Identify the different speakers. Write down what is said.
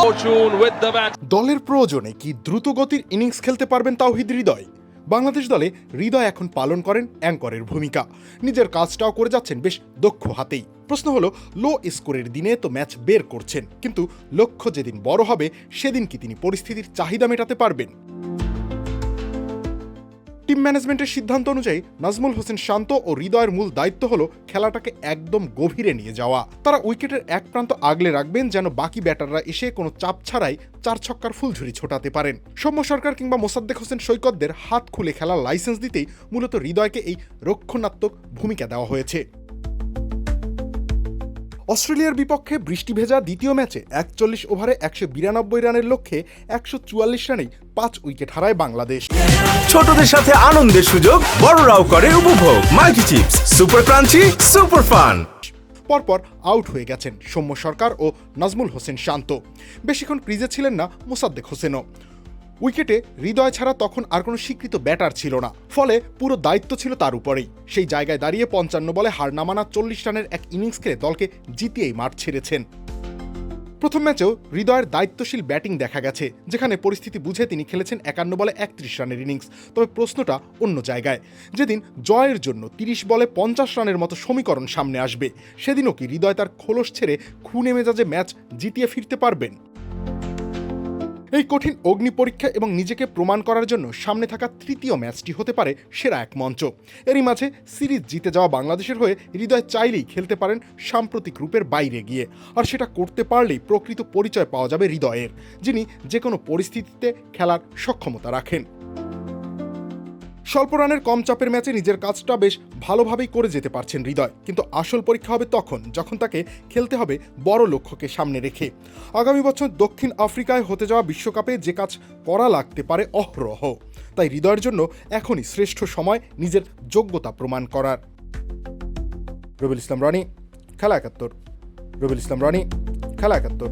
Speaker 1: fortune with the bat.
Speaker 2: দলের প্রয়োজনে কি দ্রুতগতির ইনিংস খেলতে পারবেন তাওহিদ হৃদয়? বাংলাদেশ দলে হৃদয় এখন পালন করেন অ্যাঙ্করের ভূমিকা। নিজের কাজটাও করে যাচ্ছেন বেশ দক্ষ হাতেই। প্রশ্ন হলো, লো স্কোরের দিনে তো ম্যাচ বের করছেন, কিন্তু লক্ষ্য যেদিন বড় হবে সেদিন কি তিনি পরিস্থিতির চাহিদা মেটাতে পারবেন? টিম ম্যানেজমেন্টের সিদ্ধান্ত অনুযায়ী নাজমুল হোসেন শান্ত ও হৃদয়ের মূল দায়িত্ব হলো খেলাটাকে একদম গভীরে নিয়ে যাওয়া। তারা উইকেটের এক প্রান্ত আগলে রাখবেন যেন বাকি ব্যাটাররা এসে কোনো চাপ ছাড়াই 4 ছক্কার ফুলঝুরি ছোটাতে পারেন। সৌম্য সরকার কিংবা মোসাদ্দেক হোসেন সৈকতদের হাত খুলে খেলার লাইসেন্স দিতেই মূলত হৃদয়কে এই রক্ষণাত্মক ভূমিকা দেওয়া হয়েছে। অস্ট্রেলিয়ার বিপক্ষে বৃষ্টি ভেজা দ্বিতীয় ম্যাচে 41 ওভারে 192 রানের লক্ষ্যে 144 রানেই 5 উইকেট হারায় বাংলাদেশ।
Speaker 3: ছোটদের সাথে আনন্দের সুযোগ, বড়রাও করে উপভোগ। Multi chips, super crunchy, super fun.
Speaker 2: পরপর আউট হয়ে গেছেন সৌম্য সরকার ও নাজমুল হোসেন শান্ত। বেশিক্ষণ ক্রিজে ছিলেন না মোসাদ্দেক হোসেনও। উইকেটে হৃদয় ছাড়া তখন আর কোনো স্বীকৃত ব্যাটার ছিল না, ফলে পুরো দায়িত্ব ছিল তার উপরেই। সেই জায়গায় দাঁড়িয়ে 55 বলে হার না মানা 40 রানের এক ইনিংস খেলে দলকে জিতিয়েই মাঠ ছেড়েছেন। প্রথম ম্যাচেও হৃদয়ের দায়িত্বশীল ব্যাটিং দেখা গেছে, যেখানে পরিস্থিতি বুঝে তিনি খেলেছেন 51 বলে 31 রানের ইনিংস। তবে প্রশ্নটা অন্য জায়গায়। যেদিন জয়ের জন্য 30 বলে 50 রানের মতো সমীকরণ সামনে আসবে, সেদিনও কি হৃদয় তার খোলস ছেড়ে খুনে মেজাজে ম্যাচ জিতিয়ে ফিরতে পারবেন? এই কঠিন অগ্নি পরীক্ষা এবং নিজেকে প্রমাণ করার জন্য সামনে থাকা তৃতীয় ম্যাচটি হতে পারে সেরা এক মঞ্চ। এরই মাঝে সিরিজ জিতে যাওয়া বাংলাদেশের হয়ে হৃদয় চাইলেই খেলতে পারেন সাম্প্রতিক রূপের বাইরে গিয়ে, আর সেটা করতে পারলেই প্রকৃত পরিচয় পাওয়া যাবে হৃদয়ের, যিনি যে কোনো পরিস্থিতিতে খেলার সক্ষমতা রাখেন। স্বল্প রানের কম চাপের ম্যাচে নিজের কাজটা বেশ ভালোভাবেই করে যেতে পারছেন হৃদয়, কিন্তু আসল পরীক্ষা হবে তখন যখন তাকে খেলতে হবে বড় লক্ষ্যকে সামনে রেখে। আগামী বছর দক্ষিণ আফ্রিকায় হতে যাওয়া বিশ্বকাপে যে কাজ করা লাগতে পারে অহরহ, তাই হৃদয়ের জন্য এখনই শ্রেষ্ঠ সময় নিজের যোগ্যতা প্রমাণ করার। রবিউল ইসলাম রনি, খেলা 71। রবিউল ইসলাম রনি, খেলা 71।